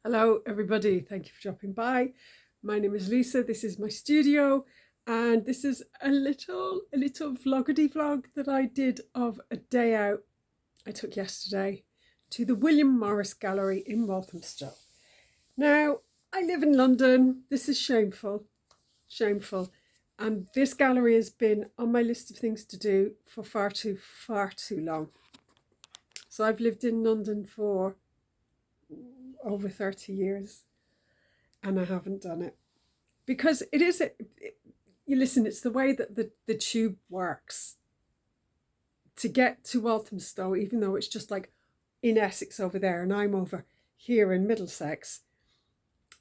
Hello everybody, thank you for dropping by. My name is Lisa, this is my studio, and this is a little vloggedy vlog that I did of a day out I took yesterday to the William Morris Gallery in Walthamstow. Now, I live in London, this is shameful, and this gallery has been on my list of things to do for far too long. So I've lived in London for over 30 years and I haven't done it because you listen, it's the way that the tube works to get to Walthamstow, even though it's just like in Essex over there and I'm over here in Middlesex.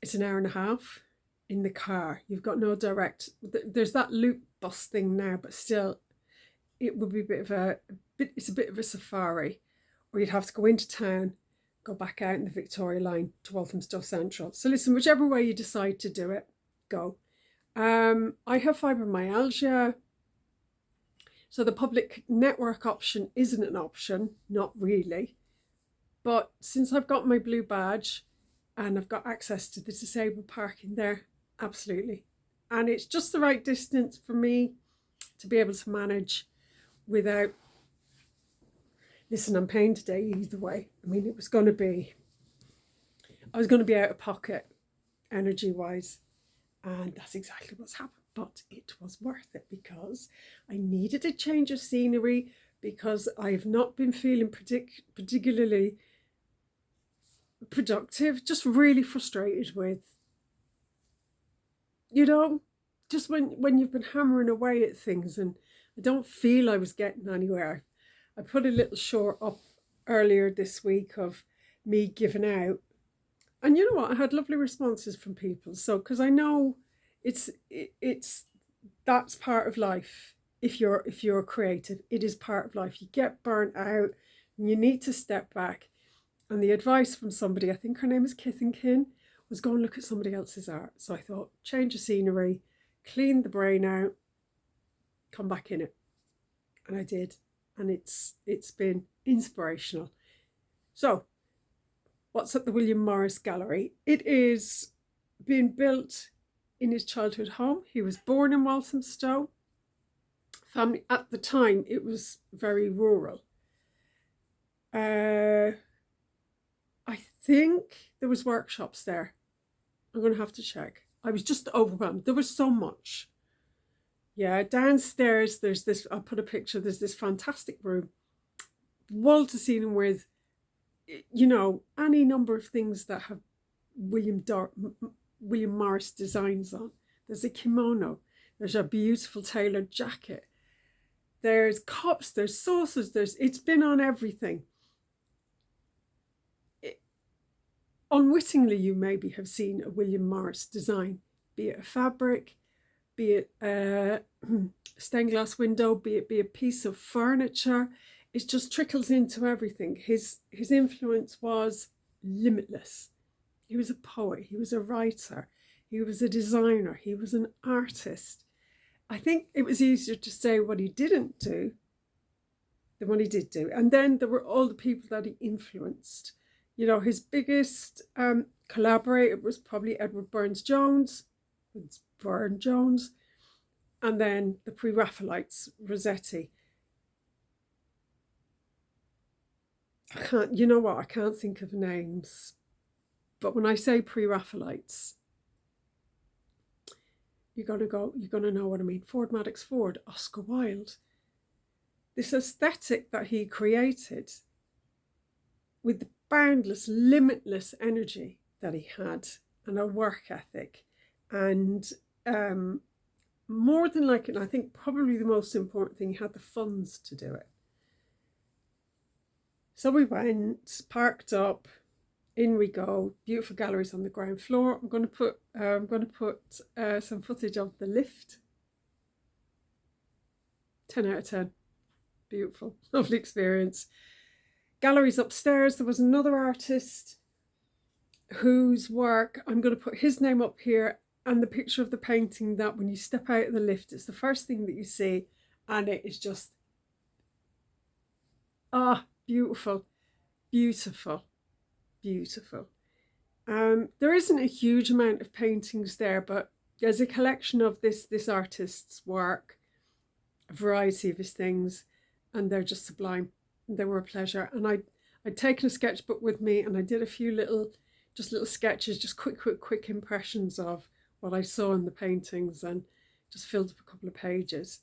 It's an hour and a half in the car. You've got no direct, there's that loop bus thing now, but still it would be it's a bit of a safari, or you'd have to go into town, go back out in the Victoria line to Walthamstow Central. So listen, whichever way you decide to do it, go. I have fibromyalgia, so the public network option isn't an option, not really. But since I've got my blue badge and I've got access to the disabled parking there, absolutely. And it's just the right distance for me to be able to manage without, listen, I'm paying today either way. I mean, I was going to be out of pocket energy wise, and that's exactly what's happened. But it was worth it because I needed a change of scenery, because I've not been feeling particularly productive, just really frustrated with, just when you've been hammering away at things and I don't feel I was getting anywhere. I put a little short up earlier this week of me giving out, and you know what, I had lovely responses from people. So because I know it's that's part of life. If you're creative, it is part of life. You get burnt out and you need to step back. And the advice from somebody, I think her name is Kithinkin, was go and look at somebody else's art. So I thought, change of scenery, clean the brain out, come back in it. And I did. And it's been inspirational. So, what's at the William Morris Gallery? It is being built in his childhood home. He was born in Walthamstow. Family at the time, it was very rural. I think there was workshops there. I'm going to have to check. I was just overwhelmed. There was so much. Yeah, downstairs there's this, I'll put a picture, there's this fantastic room, wall to ceiling with, any number of things that have William Morris designs on. There's a kimono, there's a beautiful tailored jacket, there's cups, there's saucers, it's been on everything. Unwittingly, you maybe have seen a William Morris design, be it a fabric, be it a stained glass window, be it a piece of furniture. It just trickles into everything. His influence was limitless. He was a poet, he was a writer, he was a designer, he was an artist. I think it was easier to say what he didn't do than what he did do. And then there were all the people that he influenced. His biggest collaborator was probably Edward Burne-Jones, and then the Pre-Raphaelites, Rossetti. I can't think of names, but when I say Pre-Raphaelites, you're gonna know what I mean. Ford Madox Ford, Oscar Wilde. This aesthetic that he created with the boundless, limitless energy that he had, and a work ethic, and more than likely, I think probably the most important thing, he had the funds to do it. So we went, parked up, in we go. Beautiful galleries on the ground floor. I'm going to put some footage of the lift. 10 out of 10. Beautiful, lovely experience. Galleries upstairs. There was another artist whose work, I'm going to put his name up here, and the picture of the painting that when you step out of the lift, it's the first thing that you see, and it is just beautiful, beautiful, beautiful. There isn't a huge amount of paintings there, but there's a collection of this artist's work, a variety of his things, and they're just sublime. They were a pleasure. And I'd taken a sketchbook with me, and I did a few little sketches, just quick impressions of what I saw in the paintings, and just filled up a couple of pages.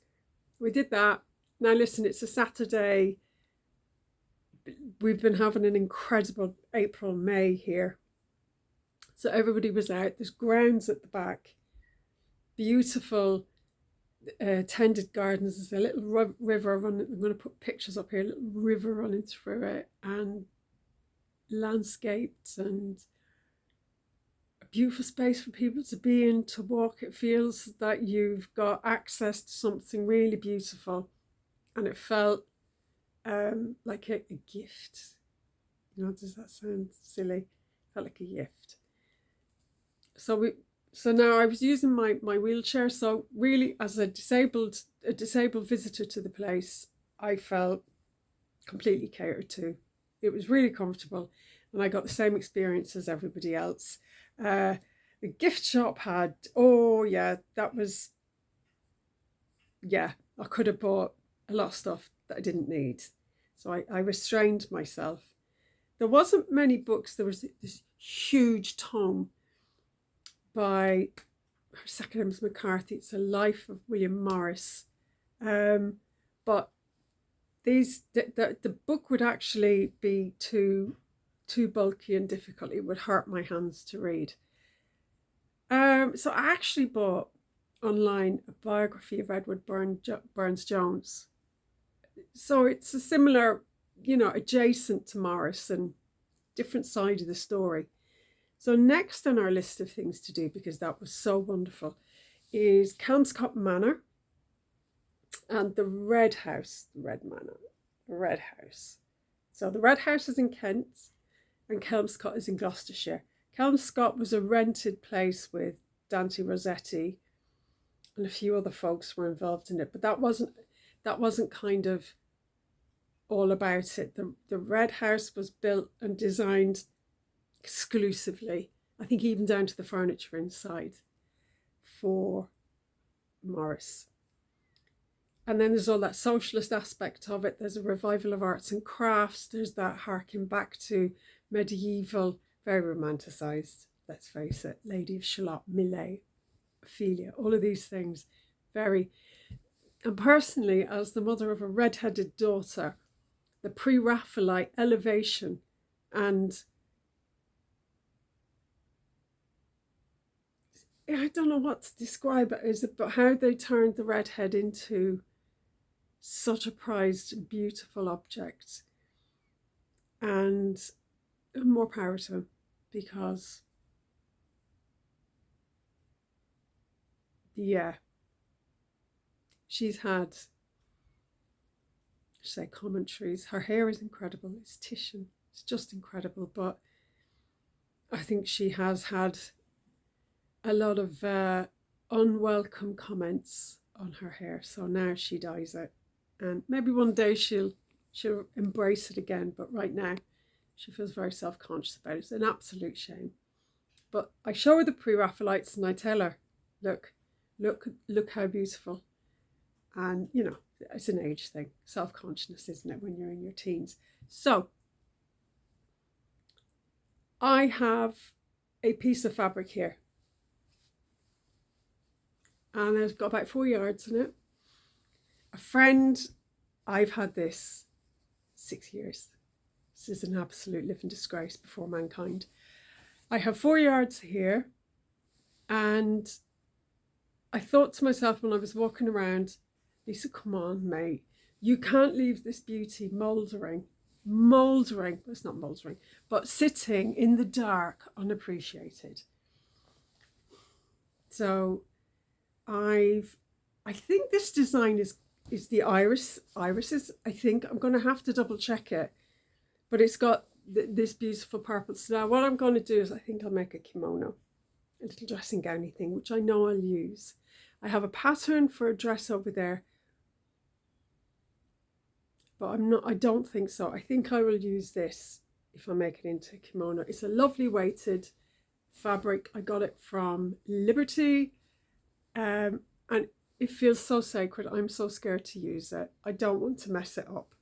We did that. Now listen, it's a Saturday. We've been having an incredible April, May here. So everybody was out. There's grounds at the back, beautiful tended gardens. There's a little river running. I'm going to put pictures up here. A little river running through it, and landscapes, and a beautiful space for people to be in, to walk. It feels that you've got access to something really beautiful, and it felt like a gift. You know, does that sound silly? It felt like a gift. So now I was using my wheelchair. So really, as a disabled visitor to the place, I felt completely catered to. It was really comfortable, and I got the same experience as everybody else. The gift shop had, I could have bought a lot of stuff that I didn't need. So I restrained myself. There wasn't many books. There was this huge tome by, her second name is McCarthy. It's a Life of William Morris. But the book would actually be too bulky and difficult. It would hurt my hands to read. So I actually bought online a biography of Edward Burne-Jones. So it's a similar, adjacent to Morris and different side of the story. So next on our list of things to do, because that was so wonderful, is Kelmscott Manor and the Red House. So the Red House is in Kent and Kelmscott is in Gloucestershire. Kelmscott was a rented place with Dante Rossetti, and a few other folks were involved in it, but that wasn't kind of all about it. The Red House was built and designed exclusively, I think even down to the furniture inside, for Morris. And then there's all that socialist aspect of it. There's a revival of arts and crafts. There's that harking back to medieval, very romanticised, let's face it, Lady of Shalott, Millet, Ophelia, all of these things, very. And personally, as the mother of a red-headed daughter, the pre-Raphaelite elevation and I don't know what to describe it as, but how they turned the redhead into such a prized and beautiful object. And more power to him, because she's had, commentaries. Her hair is incredible. It's Titian. It's just incredible. But I think she has had a lot of unwelcome comments on her hair. So now she dyes it, and maybe one day she'll embrace it again. But right now, she feels very self-conscious about it. It's an absolute shame. But I show her the pre-Raphaelites and I tell her, look how beautiful. And it's an age thing, self-consciousness, isn't it, when you're in your teens? So I have a piece of fabric here, and it's got about 4 yards in it. A friend, I've had this 6 years. This is an absolute living disgrace before mankind. I have 4 yards here, and I thought to myself when I was walking around, Lisa, come on, mate. You can't leave this beauty mouldering. It's not mouldering, but sitting in the dark, unappreciated. So I think this design is the irises. I think I'm going to have to double check it, but it's got this beautiful purple. So now what I'm going to do is I think I'll make a kimono, a little dressing gowny thing, which I know I'll use. I have a pattern for a dress over there, but I don't think so. I think I will use this if I make it into a kimono. It's a lovely weighted fabric. I got it from Liberty, and it feels so sacred. I'm so scared to use it. I don't want to mess it up.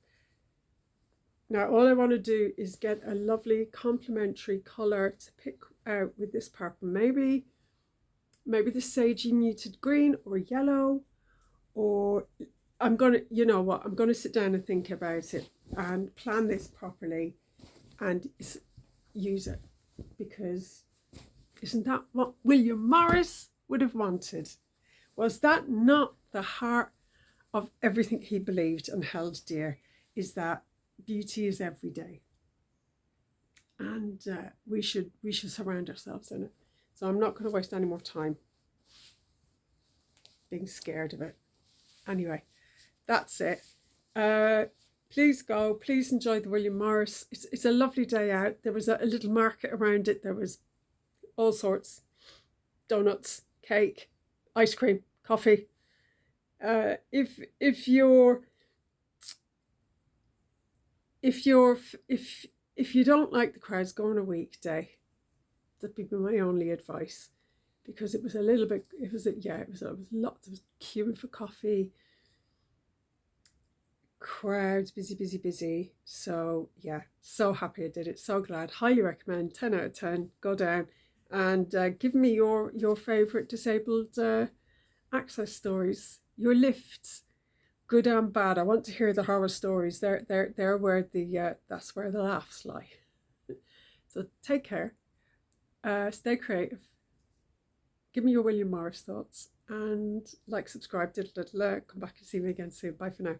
Now all I want to do is get a lovely complementary colour to pick out with this purple. Maybe the sagey muted green or yellow, or I'm gonna, you know what, I'm gonna sit down and think about it and plan this properly and use it, because isn't that what William Morris would have wanted? Was that not the heart of everything he believed and held dear? Is that beauty is every day, and we should surround ourselves in it. So I'm not going to waste any more time being scared of it. Anyway, that's it. Please go. Please enjoy the William Morris. It's a lovely day out. There was a little market around it. There was all sorts: donuts, cake, ice cream, coffee. If you don't like the crowds, go on a weekday. That'd be my only advice, because it was a little bit. It was lots. There was queuing for coffee. Crowds, busy. So yeah, so happy I did it. So glad. Highly recommend. 10 out of 10. Go down and give me your favourite disabled access stories. Your lifts, good and bad. I want to hear the horror stories. They're where the that's where the laughs lie. So take care. Stay creative. Give me your William Morris thoughts, and like, subscribe, come back and see me again soon. Bye for now.